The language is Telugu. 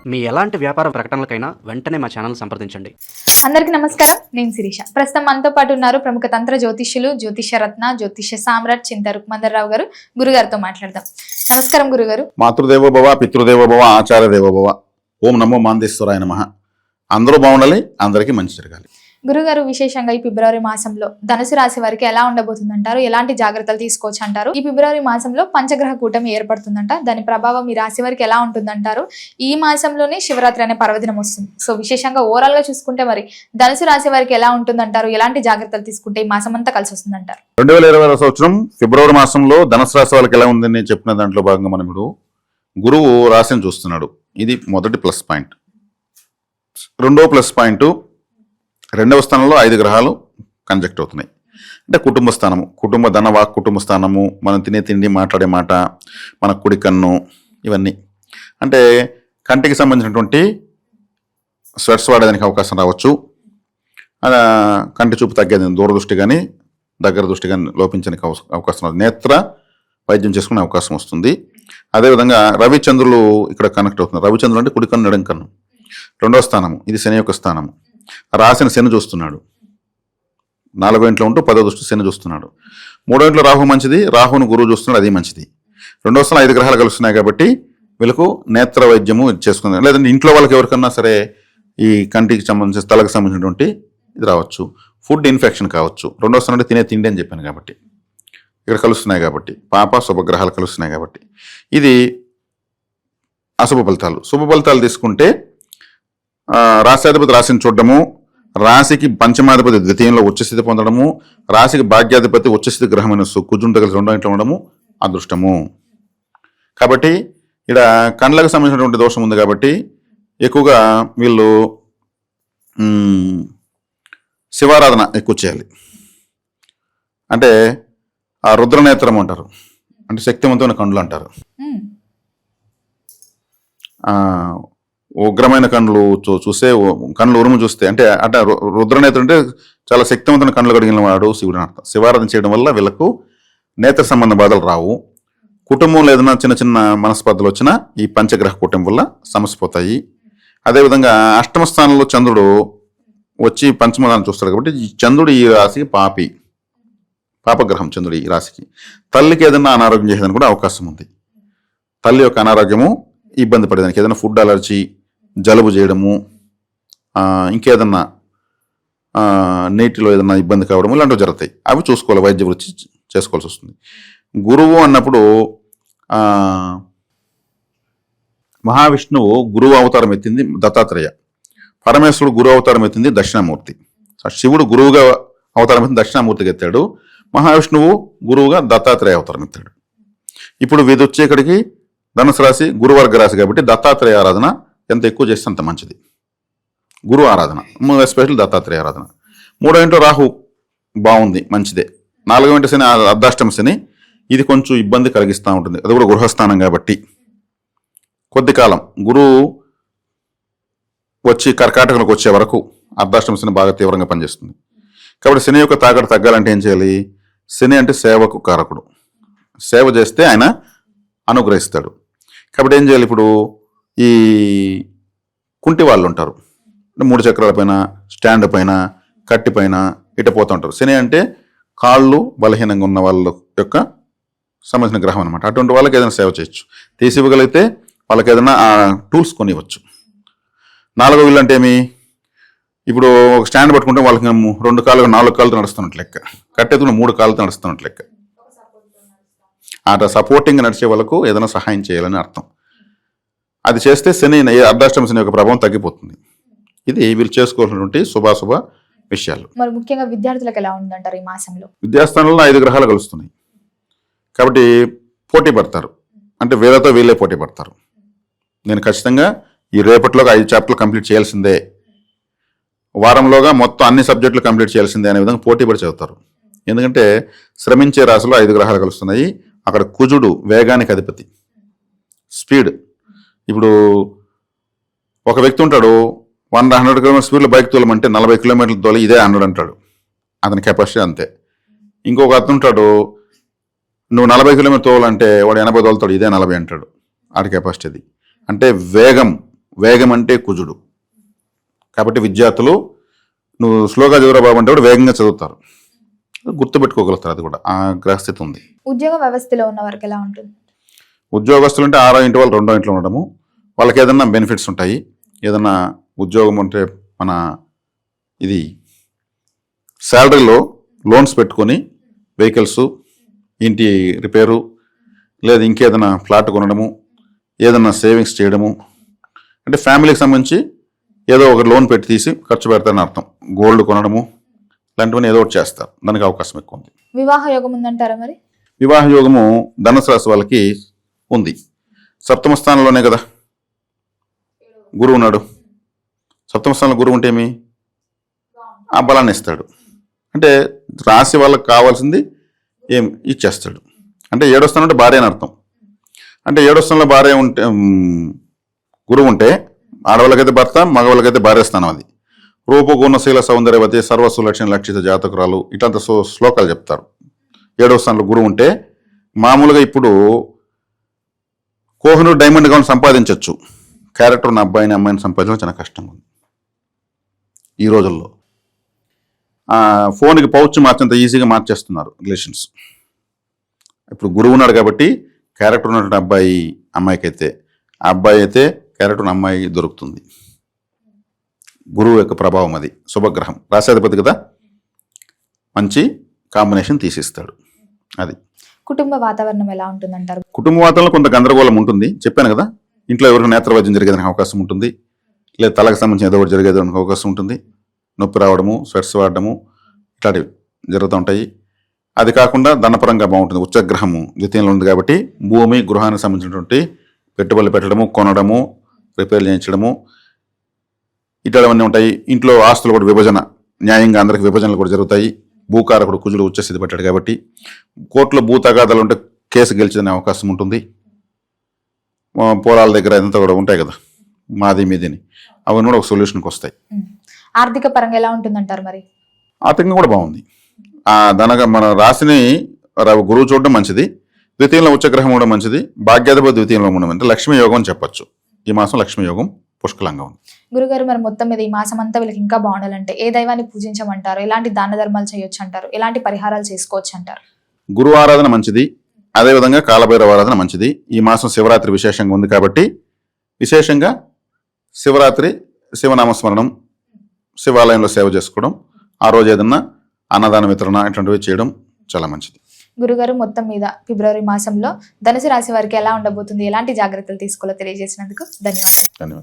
మీ ఎలాంటి వ్యాపార ప్రకటనలకైనా వెంటనే మా ఛానల్ సంప్రదించండి. అందరికీ నమస్కారం. నేను శిరీష. ప్రస్తుతం మనతో పాటు ఉన్నారు ప్రముఖ తంత్ర జ్యోతిష్యులు, జ్యోతిష్య రత్న, జ్యోతిష్య సామ్రాట్ చింత రుక్మందర్రావు గారు. గురుగారితో మాట్లాడదాం. నమస్కారం గురుగారు. మాతృదేవో భవ, పితృదేవో భవ, ఆచార్య దేవో భవ. ఓం నమో మాందేశ్వరాయ నమః. అందరూ బాగుండాలి, అందరికీ మంచి జరగాలి. గురుగారు, విశేషంగా ఈ ఫిబ్రవరి మాసంలో ధనుసు రాశి వారికి ఎలా ఉండబోతుందంటారు? ఎలాంటి జాగ్రత్తలు తీసుకోవచ్చు అంటారు? ఈ ఫిబ్రవరి మాసంలో పంచగ్రహ కూటమి ఏర్పడుతుందంట. దాని ప్రభావం ఈ రాశి వారికి ఎలా ఉంటుందంటారు? ఈ మాసంలోనే శివరాత్రి అనే పర్వదినం వస్తుంది. సో విశేషంగా ఓవరాల్ గా చూసుకుంటే మరి ధనుసు రాశి వారికి ఎలా ఉంటుందంటారు? ఎలాంటి జాగ్రత్తలు తీసుకుంటే ఈ మాసం అంతా కలిసి వస్తుందంటారు? 2020 సంవత్సరం ఫిబ్రవరి మాసంలో ధనుసు రాశి వాళ్ళకి ఎలా ఉందని నేను చెప్పిన దాంట్లో భాగంగా మనం ఇప్పుడు గురువు రాశిని చూస్తున్నాడు. ఇది మొదటి ప్లస్ పాయింట్. రెండో ప్లస్ పాయింట్, రెండవ స్థానంలో 5 గ్రహాలు కంజెక్ట్ అవుతున్నాయి. అంటే కుటుంబ స్థానము, కుటుంబ ధనవాక్ కుటుంబ స్థానము, మనం తినే తిండి, మాట్లాడే మాట, మన కుడి కన్ను, ఇవన్నీ అంటే కంటికి సంబంధించినటువంటి స్వెట్స్ వాడేదానికి అవకాశం రావచ్చు. కంటి చూపు తగ్గేది, దూరదృష్టి కానీ దగ్గర దృష్టి కానీ లోపించడానికి అవకాశం రాదు. నేత్ర వైద్యం చేసుకునే అవకాశం వస్తుంది. అదేవిధంగా రవిచంద్రులు ఇక్కడ కనెక్ట్ అవుతున్నారు. రవిచంద్రులు అంటే కుడి కన్ను, ఎడం కన్ను. రెండవ స్థానము, ఇది శని యొక్క స్థానము. రాశిని శని చూస్తున్నాడు. 4వ ఇంట్లో ఉంటూ 10వ దృష్టి శని చూస్తున్నాడు. 3వ ఇంట్లో రాహు మంచిది, రాహును గురువు చూస్తున్నాడు, అది మంచిది. రెండవ స్థానం 5 గ్రహాలు కలుస్తున్నాయి కాబట్టి వీళ్ళకు నేత్ర వైద్యము చేసుకుందాం. లేదంటే ఇంట్లో వాళ్ళకి ఎవరికన్నా సరే ఈ కంటికి సంబంధించిన, తలకు సంబంధించినటువంటి ఇది రావచ్చు. ఫుడ్ ఇన్ఫెక్షన్ కావచ్చు. రెండవ స్థానం అంటే తినే తిండి అని చెప్పాను కాబట్టి ఇక్కడ కలుస్తున్నాయి కాబట్టి, పాప శుభగ్రహాలు కలుస్తున్నాయి కాబట్టి ఇది అశుభ ఫలితాలు. శుభ ఫలితాలు తీసుకుంటే రాశ్యాధిపతి రాశిని చూడడము, రాశికి పంచమాధిపతి ద్వితీయంలో ఉచ్చస్థితి పొందడము, రాశికి భాగ్యాధిపతి ఉచ్చస్థితి గ్రహమైన కుజుంతో కలిసి 2వ ఇంట్లో ఉండడము అదృష్టము. కాబట్టి ఇక్కడ కండ్లకు సంబంధించినటువంటి దోషం ఉంది కాబట్టి ఎక్కువగా వీళ్ళు శివారాధన ఎక్కువ చేయాలి. అంటే ఆ రుద్రనేత్రం అంటారు, అంటే శక్తివంతమైన కండ్లు అంటారు. ఉగ్రమైన కళ్ళు చూస్తే, కళ్ళు ఉరుము చూస్తే, అంటే అంటే రుద్రనేత్రం అంటే చాలా శక్తివంతమైన కళ్ళు కలిగిన వాడు శివుడు అర్థం. శివారాధన చేయడం వల్ల వీళ్ళకు నేత్ర సంబంధ బాధలు రావు. కుటుంబంలో ఏదైనా చిన్న చిన్న మనస్పర్ధలు వచ్చినా ఈ పంచగ్రహ కూటమి వల్ల సమస్య పోతాయి. అదేవిధంగా 8వ స్థానంలో చంద్రుడు వచ్చి పంచమదాన్ని చూస్తాడు కాబట్టి ఈ చంద్రుడు ఈ రాశికి పాపగ్రహం. చంద్రుడు ఈ రాశికి తల్లికి ఏదైనా అనారోగ్యం చేసేదానికి కూడా అవకాశం ఉంది. తల్లి యొక్క అనారోగ్యము ఇబ్బంది పడేదానికి, ఏదైనా ఫుడ్ అలర్జీ, జలుబు చేయడము, ఇంకేదన్నా నీటిలో ఏదన్నా ఇబ్బంది కావడము ఇలాంటివి జరుగుతాయి. అవి చూసుకోవాలి, వైద్య వృత్తి చేసుకోవాల్సి వస్తుంది. గురువు అన్నప్పుడు మహావిష్ణువు గురువు అవతారం ఎత్తింది దత్తాత్రేయ, పరమేశ్వరుడు గురువు అవతారం ఎత్తింది దక్షిణామూర్తి. శివుడు గురువుగా అవతారం ఎత్తింది దక్షిణామూర్తికి ఎత్తాడు. మహావిష్ణువు గురువుగా దత్తాత్రేయ అవతారం ఎత్తాడు. ఇప్పుడు వీధి వచ్చే ఇక్కడికి ధనుసు రాశి గురువర్గ రాశి కాబట్టి దత్తాత్రేయ ఆరాధన ఎంత ఎక్కువ చేస్తే అంత మంచిది. గురు ఆరాధన, ఎస్పెషల్ దత్తాత్రేయ ఆరాధన. 3వ ఇంట్లో రాహు బాగుంది, మంచిదే. 4వ ఇంటి శని, అర్ధాష్టమ శని, ఇది కొంచెం ఇబ్బంది కలిగిస్తూ ఉంటుంది. అది కూడా గృహస్థానం కాబట్టి కొద్ది కాలం గురువు వచ్చి కర్కాటకంలోకి వచ్చే వరకు అర్ధాష్టమ శని బాగా తీవ్రంగా పనిచేస్తుంది. కాబట్టి శని యొక్క తాకడ తగ్గాలంటే ఏం చేయాలి? శని అంటే సేవకు కారకుడు. సేవ చేస్తే ఆయన అనుగ్రహిస్తాడు. కాబట్టి ఏం చేయాలి? ఇప్పుడు ఈ కుంటి వాళ్ళు ఉంటారు, 3 చక్రాల పైన, స్టాండ్ పైన, కట్టి పైన ఇట పోతూ ఉంటారు. శని అంటే కాళ్ళు బలహీనంగా ఉన్న వాళ్ళ యొక్క సంబంధించిన గ్రహం అనమాట. అటువంటి వాళ్ళకి ఏదైనా సేవ చేయొచ్చు. తీసి ఇవ్వగలిగితే వాళ్ళకి ఏదైనా టూల్స్ కొనివ్వచ్చు. 4వ ఇల్లు అంటే ఏమి? ఇప్పుడు ఒక స్టాండ్ పట్టుకుంటే వాళ్ళకి 2 కాళ్ళు 4 కాళ్ళతో నడుస్తున్నట్టు లెక్క, కట్టెత్తుకుని 3 కాళ్ళతో నడుస్తున్నట్టు లెక్క. అట్లా సపోర్టింగ్ నడిచే వాళ్ళకు ఏదైనా సహాయం చేయాలని అర్థం. అది చేస్తే శని, అర్ధాష్టమ శని యొక్క ప్రభావం తగ్గిపోతుంది. ఇది వీళ్ళు చేసుకోవాల్సినటువంటి శుభాశుభ విషయాలు. మరి ముఖ్యంగా విద్యార్థులకు ఎలా ఉందంటారు ఈ మాసంలో? విద్యాస్థానంలో 5 గ్రహాలు కలుస్తున్నాయి కాబట్టి పోటీ పడతారు. అంటే వీళ్ళతో వీళ్ళే పోటీ పడతారు. నేను ఖచ్చితంగా ఈ రేపటిలోగా 5 చాప్టర్లు కంప్లీట్ చేయాల్సిందే, వారంలోగా మొత్తం అన్ని సబ్జెక్టులు కంప్లీట్ చేయాల్సిందే అనే విధంగా పోటీ పడి చదువుతారు. ఎందుకంటే శ్రమించే రాశిలో 5 గ్రహాలు కలుస్తున్నాయి. అక్కడ కుజుడు వేగానికి అధిపతి, స్పీడ్. ఇప్పుడు ఒక వ్యక్తి ఉంటాడు, 100 కిలోమీటర్ స్పీడ్లో బైక్ తోలమంటే 40 కిలోమీటర్లు తోలి ఇదే 100 అంటాడు, అతని కెపాసిటీ అంతే. ఇంకొక అతను ఉంటాడు, నువ్వు 40 కిలోమీటర్ తోలంటే వాడు 80 తోలుతాడు, ఇదే 40 అంటాడు, ఆడి కెపాసిటీ అది. అంటే వేగం వేగం అంటే కుజుడు. కాబట్టి విద్యార్థులు నువ్వు స్లోగా చదువురా బాబు అంటే కూడా వేగంగా చదువుతారు, గుర్తుపెట్టుకోగలుగుతారు. అది కూడా ఆ గ్రహస్థితి ఉంది. ఉద్యోగ వ్యవస్థలో ఉన్న వారికి ఎలా ఉంటుంది? ఉద్యోగస్తులు అంటే 6వ ఇంటి వాళ్ళు 2వ ఇంట్లో ఉండడము, వాళ్ళకి ఏదైనా బెనిఫిట్స్ ఉంటాయి. ఏదైనా ఉద్యోగం అంటే మన ఇది శాలరీలో లోన్స్ పెట్టుకొని వెహికల్స్, ఇంటి రిపేరు, లేదా ఇంకేదైనా ఫ్లాట్ కొనడము, ఏదైనా సేవింగ్స్ చేయడము, అంటే ఫ్యామిలీకి సంబంధించి ఏదో ఒక లోన్ పెట్టి తీసి ఖర్చు పెడతారని అర్థం. గోల్డ్ కొనడము ఇలాంటివన్నీ ఏదో ఒకటి చేస్తారు, దానికి అవకాశం ఎక్కువ ఉంది. వివాహ యోగం ఉందంటారా మరి? వివాహ యోగము ధనుసు రాశి వాళ్ళకి ఉంది. సప్తమ స్థానంలోనే కదా గురువు ఉన్నాడు. సప్తమ స్థానంలో గురువు ఉంటే ఏమి ఆ బలాన్ని ఇస్తాడు. అంటే రాశి వాళ్ళకి కావాల్సింది ఏం ఇచ్చేస్తాడు. అంటే 7వ స్థానం అంటే భార్య అని అర్థం. అంటే 7వ స్థానంలో భార్య ఉంటే గురువు ఉంటే ఆడవాళ్ళకైతే భర్త, మగవాళ్ళకైతే భార్య స్థానం. అది రూపగుణశీల సౌందర్యవతి సర్వసులక్షణ లక్షిత జాతకురాలు ఇట్లాంటి శ్లోకాలు చెప్తారు. 7వ స్థానంలో గురువు ఉంటే మామూలుగా ఇప్పుడు కోహినూర్ డైమండ్ కావాలి సంపాదించవచ్చు, క్యారెక్టర్ ఉన్న అబ్బాయిని అమ్మాయిని సంపాదించడం చాలా కష్టంగా ఉంది ఈ రోజుల్లో. ఫోన్కి పౌచ్ మార్చేంత ఈజీగా మార్చేస్తున్నారు రిలేషన్స్. ఇప్పుడు గురువు ఉన్నాడు కాబట్టి క్యారెక్టర్ ఉన్నటువంటి అబ్బాయి అమ్మాయికి అయితే, ఆ అబ్బాయి అయితే క్యారెక్టర్ ఉన్న అమ్మాయి దొరుకుతుంది. గురువు యొక్క ప్రభావం అది. శుభగ్రహం, రాశాధిపతి కదా, మంచి కాంబినేషన్ తీసిస్తాడు. అది కుటుంబ వాతావరణం ఎలా ఉంటుందంటారు? కుటుంబ వాతావరణంలో కొంత గందరగోళం ఉంటుంది, చెప్పాను కదా. ఇంట్లో ఎవరికి నేత్రవైద్యం జరిగేదానికి అవకాశం ఉంటుంది, లేదా తలకు సంబంధించిన ఏదో ఒకటి జరిగేదానికి అవకాశం ఉంటుంది. నొప్పి రావడము, స్వెట్స్ వాడడము ఇట్లాంటివి జరుగుతూ ఉంటాయి. అది కాకుండా ధనపరంగా బాగుంటుంది. ఉచ్చగ్రహము ద్వితీయంలో ఉంది కాబట్టి భూమి గృహానికి సంబంధించినటువంటి పెట్టుబడులు పెట్టడము, కొనడము, రిపేర్ చేయించడము ఇట్లాంటివన్నీ ఉంటాయి. ఇంట్లో ఆస్తులు కూడా విభజన, న్యాయంగా అందరికి విభజనలు కూడా జరుగుతాయి. భూకారకుడు కుజుడు ఉచ్చస్థితి పెట్టాడు కాబట్టి కోర్టులో భూ తగాదాలు ఉంటే కేసు గెలిచేదనే అవకాశం ఉంటుంది. పొలాల దగ్గర ఇదంతా కూడా ఉంటాయి కదా, మాది మీదిని, అవన్నీ కూడా ఒక సొల్యూషన్కి వస్తాయి. ఆర్థిక పరంగా ఎలా ఉంటుందంటారు మరి? ఆర్థికంగా కూడా బాగుంది. మన రాశిని గురువు చూడడం మంచిది, ద్వితీయంలో ఉచ్చగ్రహం కూడా మంచిది, భాగ్యాధిపతి ద్వితీయంలో ఉండడం అంటే లక్ష్మీ యోగం అని చెప్పచ్చు. ఈ మాసం లక్ష్మీ యోగం పుష్కలంగా ఉంది. గురుగారు, మరి మొత్తం మీద ఈ మాసం అంతా వీళ్ళకి ఇంకా బాగుండాలంటే ఏ దైవాన్ని పూజించమంటారు? ఎలాంటి దాన ధర్మాలు చేయొచ్చు అంటారు? ఎలాంటి పరిహారాలు చేసుకోవచ్చు అంటారు? గురువు ఆరాధన మంచిది, అదేవిధంగా కాలభైరవ ఆరాధన మంచిది. ఈ మాసం శివరాత్రి విశేషంగా ఉంది కాబట్టి విశేషంగా శివరాత్రి శివనామస్మరణం, శివాలయంలో సేవ చేసుకోవడం, ఆ రోజు ఏదన్నా అన్నదాన వితరణ ఇట్లాంటివి చేయడం చాలా మంచిది. గురుగారు, మొత్తం మీద ఫిబ్రవరి మాసంలో ధనుసు రాశి వారికి ఎలా ఉండబోతుంది, ఎలాంటి జాగ్రత్తలు తీసుకోవాలో తెలియజేసినందుకు ధన్యవాదాలు.